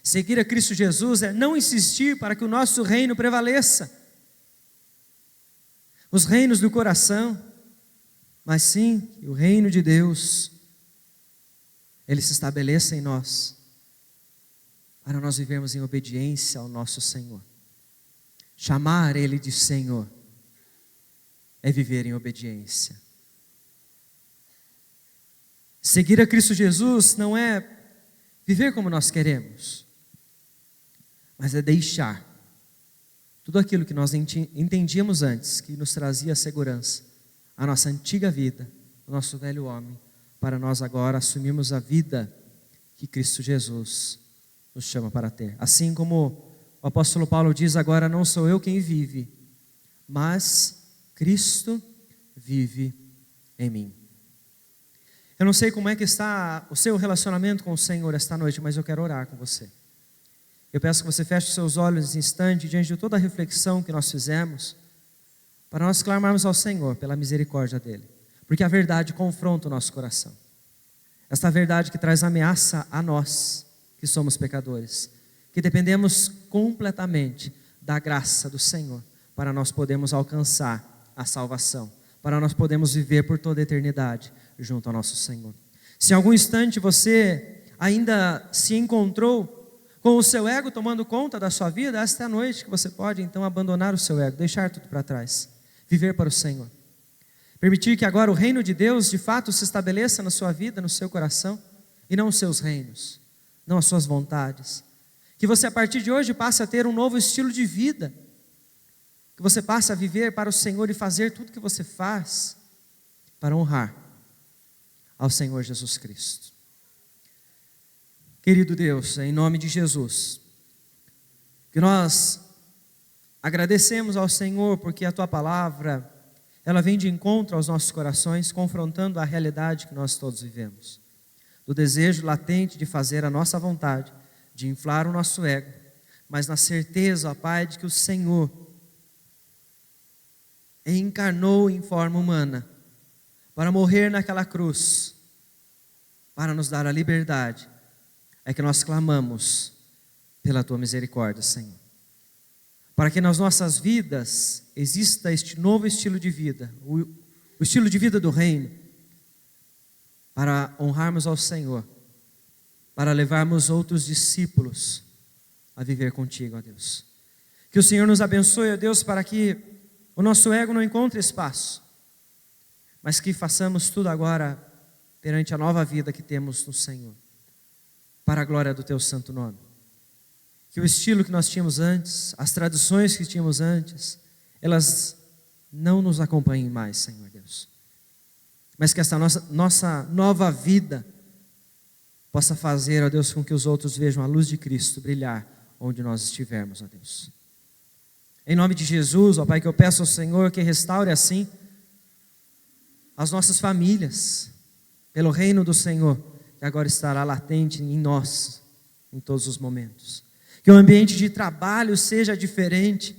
Seguir a Cristo Jesus é não insistir para que o nosso reino prevaleça, os reinos do coração, mas sim que o reino de Deus, Ele se estabeleça em nós, para nós vivermos em obediência ao nosso Senhor. Chamar Ele de Senhor é viver em obediência. Seguir a Cristo Jesus não é viver como nós queremos, mas é deixar tudo aquilo que nós entendíamos antes, que nos trazia segurança, a nossa antiga vida, o nosso velho homem, para nós agora assumirmos a vida que Cristo Jesus nos chama para ter. Assim como o apóstolo Paulo diz: agora não sou eu quem vive, mas Cristo vive em mim. Eu não sei como é que está o seu relacionamento com o Senhor esta noite, mas eu quero orar com você. Eu peço que você feche os seus olhos nesse instante, diante de toda a reflexão que nós fizemos, para nós clamarmos ao Senhor pela misericórdia dEle, porque a verdade confronta o nosso coração. Esta verdade que traz ameaça a nós, que somos pecadores, que dependemos completamente da graça do Senhor, para nós podermos alcançar a salvação, para nós podermos viver por toda a eternidade junto ao nosso Senhor. Se em algum instante você ainda se encontrou com o seu ego tomando conta da sua vida, esta é a noite que você pode então abandonar o seu ego, deixar tudo para trás, viver para o Senhor. Permitir que agora o reino de Deus de fato se estabeleça na sua vida, no seu coração, e não os seus reinos, não as suas vontades. Que você a partir de hoje passe a ter um novo estilo de vida, que você passe a viver para o Senhor e fazer tudo que você faz para honrar ao Senhor Jesus Cristo. Querido Deus, em nome de Jesus, que nós agradecemos ao Senhor porque a Tua palavra, ela vem de encontro aos nossos corações, confrontando a realidade que nós todos vivemos, do desejo latente de fazer a nossa vontade, de inflar o nosso ego, mas na certeza, ó Pai, de que o Senhor encarnou em forma humana para morrer naquela cruz, para nos dar a liberdade. É que nós clamamos pela Tua misericórdia, Senhor. para que nas nossas vidas exista este novo estilo de vida, o estilo de vida do reino, para honrarmos ao Senhor, para levarmos outros discípulos a viver contigo, ó Deus. Que o Senhor nos abençoe, ó Deus, para que o nosso ego não encontre espaço, mas que façamos tudo agora perante a nova vida que temos no Senhor, para a glória do teu santo nome. Que o estilo que nós tínhamos antes, as tradições que tínhamos antes, elas não nos acompanhem mais, Senhor Deus. Mas que essa nossa nova vida possa fazer, ó Deus, com que os outros vejam a luz de Cristo brilhar onde nós estivermos, ó Deus. Em nome de Jesus, ó Pai, que eu peço ao Senhor que restaure assim as nossas famílias, pelo reino do Senhor, que agora estará latente em nós, em todos os momentos. Que o ambiente de trabalho seja diferente,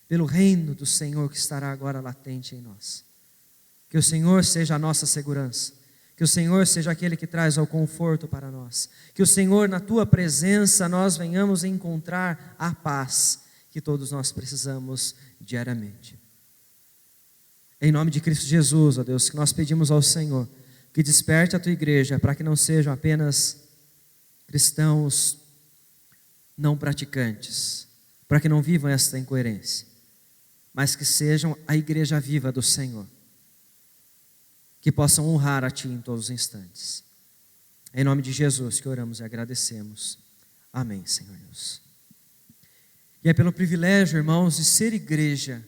pelo reino do Senhor que estará agora latente em nós. Que o Senhor seja a nossa segurança. Que o Senhor seja aquele que traz o conforto para nós. Que o Senhor, na Tua presença, nós venhamos encontrar a paz que todos nós precisamos diariamente. Em nome de Cristo Jesus, ó Deus, que nós pedimos ao Senhor que desperte a Tua igreja para que não sejam apenas cristãos não praticantes, para que não vivam esta incoerência, mas que sejam a igreja viva do Senhor, que possam honrar a Ti em todos os instantes. Em nome de Jesus que oramos e agradecemos. Amém, Senhor Deus. E é pelo privilégio, irmãos, de ser igreja,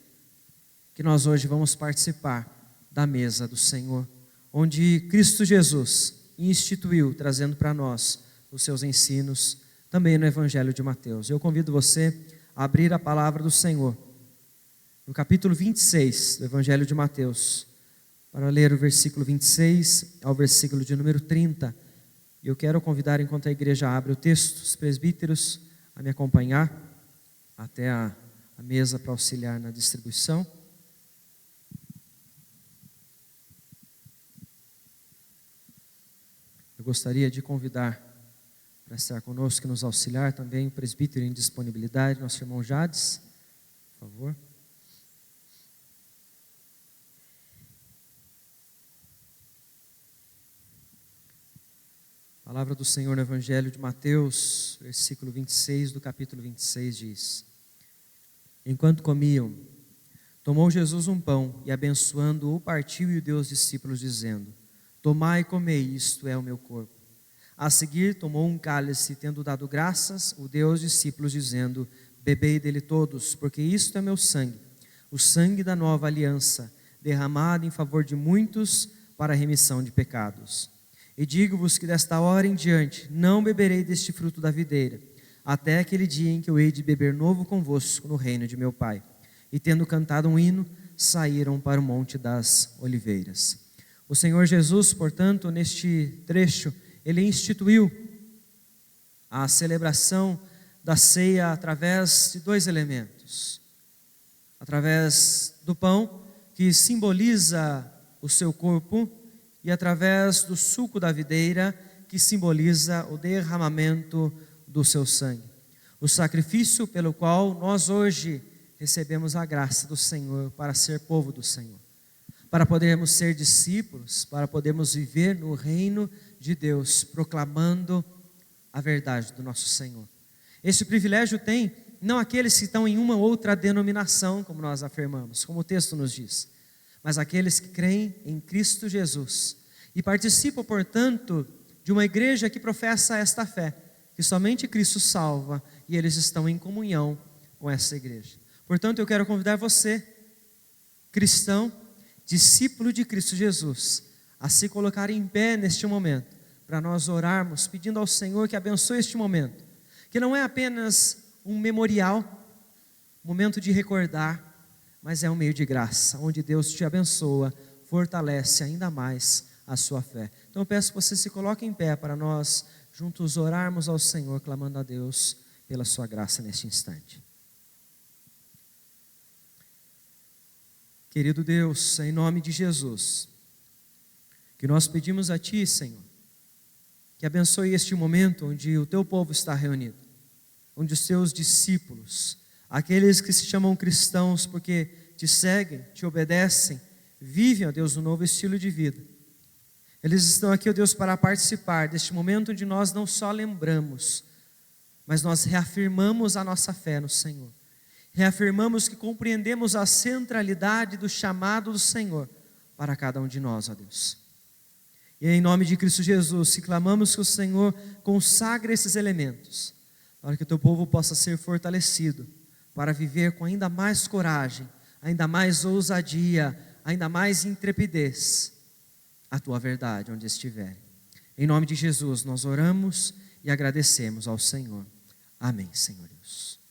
que nós hoje vamos participar da mesa do Senhor, onde Cristo Jesus instituiu, trazendo para nós os seus ensinos, também no Evangelho de Mateus. Eu convido você a abrir a palavra do Senhor, no capítulo 26 do Evangelho de Mateus, para ler o versículo 26 ao versículo de número 30. E eu quero convidar, enquanto a igreja abre o texto, os presbíteros a me acompanhar até a mesa para auxiliar na distribuição. Eu gostaria de convidar para estar conosco e nos auxiliar também o presbítero em disponibilidade, nosso irmão Jades, por favor. A palavra do Senhor no Evangelho de Mateus, versículo 26 do capítulo 26 diz: Enquanto comiam, tomou Jesus um pão e abençoando-o, partiu e o deu aos discípulos, dizendo: Tomai e comei, isto é o meu corpo. A seguir tomou um cálice, tendo dado graças, o deu aos discípulos, dizendo: Bebei dele todos, porque isto é meu sangue, o sangue da nova aliança, derramado em favor de muitos para a remissão de pecados. E digo-vos que desta hora em diante não beberei deste fruto da videira, até aquele dia em que eu hei de beber novo convosco no reino de meu Pai. E tendo cantado um hino, saíram para o Monte das Oliveiras. O Senhor Jesus, portanto, neste trecho, Ele instituiu a celebração da ceia através de dois elementos. Através do pão, que simboliza o seu corpo, e através do suco da videira, que simboliza o derramamento do seu sangue. O sacrifício pelo qual nós hoje recebemos a graça do Senhor para ser povo do Senhor, para podermos ser discípulos, para podermos viver no reino de Deus, proclamando a verdade do nosso Senhor. Esse privilégio tem não aqueles que estão em uma ou outra denominação, como nós afirmamos, como o texto nos diz, mas aqueles que creem em Cristo Jesus e participam, portanto, de uma igreja que professa esta fé, que somente Cristo salva, e eles estão em comunhão com essa igreja. Portanto, eu quero convidar você, cristão, discípulo de Cristo Jesus, a se colocar em pé neste momento, para nós orarmos, pedindo ao Senhor que abençoe este momento, que não é apenas um memorial, momento de recordar, mas é um meio de graça, onde Deus te abençoa, fortalece ainda mais a sua fé. Então eu peço que você se coloque em pé para nós juntos orarmos ao Senhor, clamando a Deus pela sua graça neste instante. Querido Deus, em nome de Jesus, que nós pedimos a Ti, Senhor, que abençoe este momento onde o Teu povo está reunido, onde os Teus discípulos Aqueles que se chamam cristãos porque te seguem, te obedecem, vivem, ó Deus, um novo estilo de vida. Eles estão aqui, ó Deus, para participar deste momento onde nós não só lembramos, mas nós reafirmamos a nossa fé no Senhor. Reafirmamos que compreendemos a centralidade do chamado do Senhor para cada um de nós, ó Deus. E em nome de Cristo Jesus, se clamamos que o Senhor consagre esses elementos, para que o teu povo possa ser fortalecido, para viver com ainda mais coragem, ainda mais ousadia, ainda mais intrepidez, a tua verdade onde estiverem. Em nome de Jesus, nós oramos e agradecemos ao Senhor. Amém, Senhor Deus.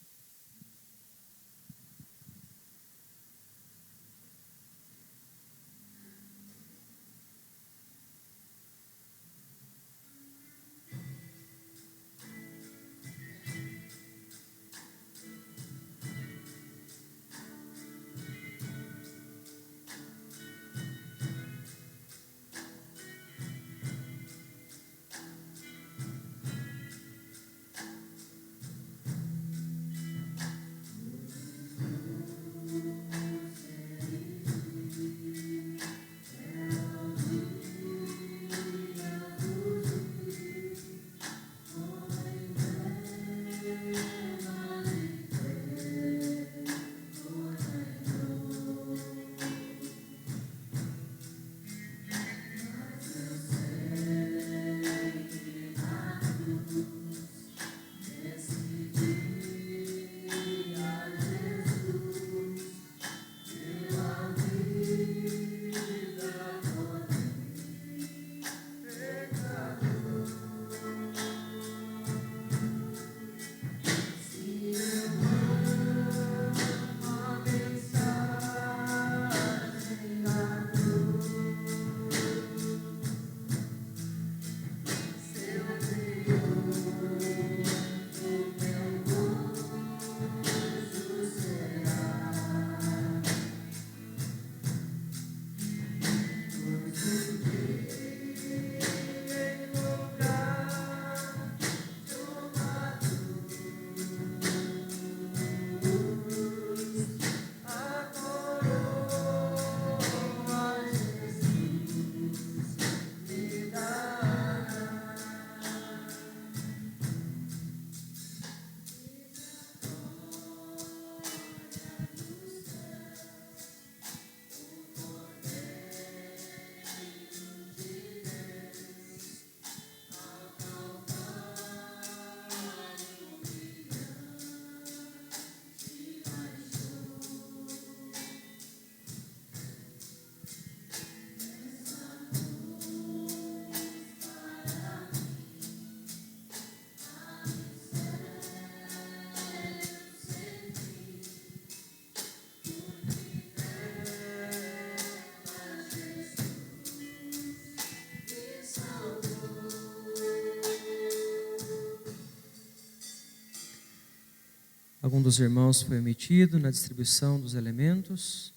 Algum dos irmãos foi omitido na distribuição dos elementos?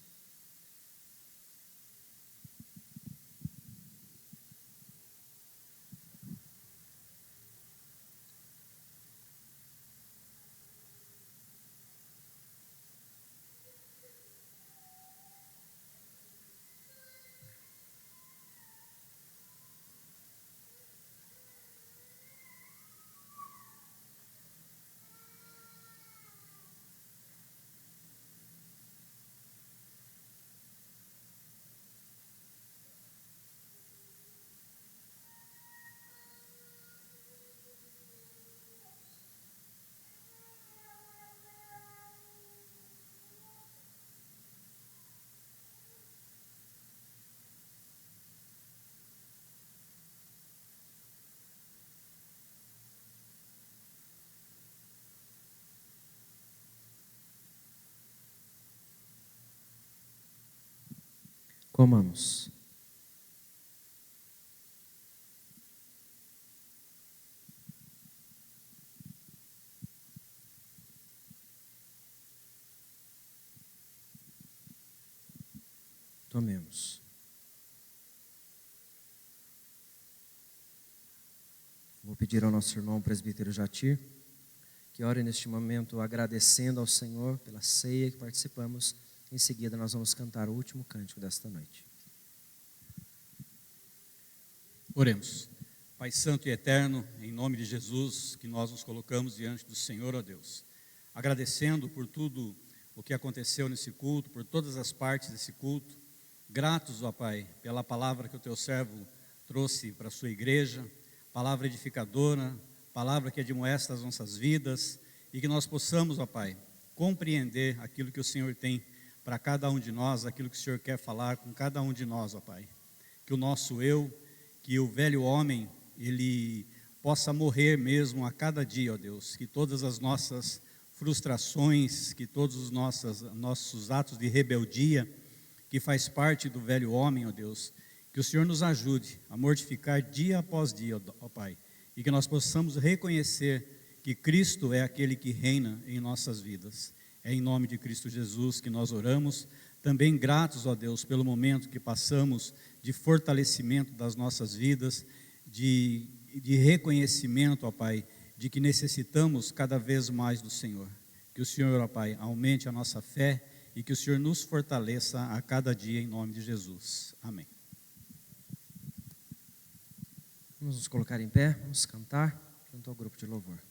Comamos. Tomemos. Vou pedir ao nosso irmão presbítero Jatir que ore neste momento agradecendo ao Senhor pela ceia que participamos. Em seguida nós vamos cantar o último cântico desta noite. Oremos. Pai Santo e Eterno, em nome de Jesus, que nós nos colocamos diante do Senhor, ó Deus, agradecendo por tudo o que aconteceu nesse culto, por todas as partes desse culto, gratos, ó Pai, pela palavra que o Teu servo trouxe para a sua igreja, palavra edificadora, palavra que admoesta as nossas vidas, e que nós possamos, ó Pai, compreender aquilo que o Senhor tem para cada um de nós, aquilo que o Senhor quer falar com cada um de nós, ó Pai. Que o nosso eu, que o velho homem, ele possa morrer mesmo a cada dia, ó Deus, que todas as nossas frustrações, que todos os nossos atos de rebeldia, que faz parte do velho homem, ó Deus, que o Senhor nos ajude a mortificar dia após dia, ó Pai, e que nós possamos reconhecer que Cristo é aquele que reina em nossas vidas. É em nome de Cristo Jesus que nós oramos, também gratos, ó Deus, pelo momento que passamos de fortalecimento das nossas vidas, de reconhecimento, ó Pai, de que necessitamos cada vez mais do Senhor. Que o Senhor, ó Pai, aumente a nossa fé e que o Senhor nos fortaleça a cada dia em nome de Jesus. Amém. Vamos nos colocar em pé, vamos cantar junto ao grupo de louvor.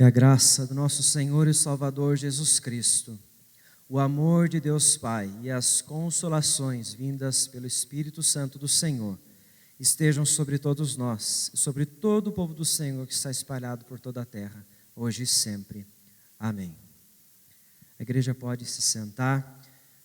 Que a graça do nosso Senhor e Salvador Jesus Cristo, o amor de Deus Pai e as consolações vindas pelo Espírito Santo do Senhor estejam sobre todos nós, sobre todo o povo do Senhor que está espalhado por toda a terra, hoje e sempre. Amém. A igreja pode se sentar.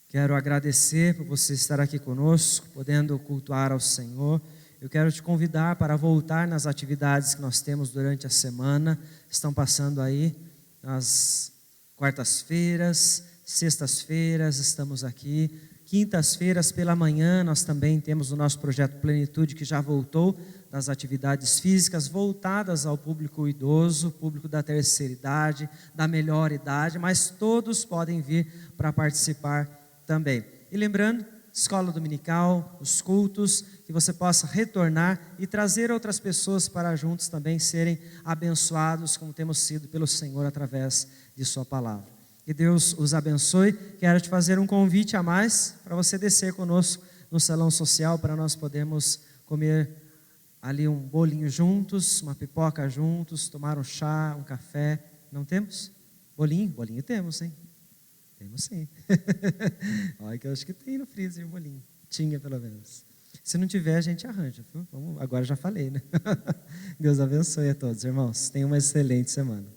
Quero agradecer por você estar aqui conosco, podendo cultuar ao Senhor. Eu quero te convidar para voltar nas atividades que nós temos durante a semana. Estão passando aí nas quartas-feiras, sextas-feiras, estamos aqui. Quintas-feiras pela manhã, nós também temos o nosso projeto Plenitude, que já voltou das atividades físicas voltadas ao público idoso, público da terceira idade, da melhor idade, mas todos podem vir para participar também. E lembrando, escola dominical, os cultos, que você possa retornar e trazer outras pessoas para juntos também serem abençoados, como temos sido pelo Senhor através de sua palavra. Que Deus os abençoe. Quero te fazer um convite a mais para você descer conosco no salão social para nós podermos comer ali um bolinho juntos, uma pipoca juntos, tomar um chá, um café. Não temos? Bolinho? Bolinho temos, hein? Temos sim. Olha que eu acho que tem no freezer um bolinho. Tinha pelo menos. Se não tiver, a gente arranja. Viu? Agora já falei, né? Deus abençoe a todos, irmãos. Tenham uma excelente semana.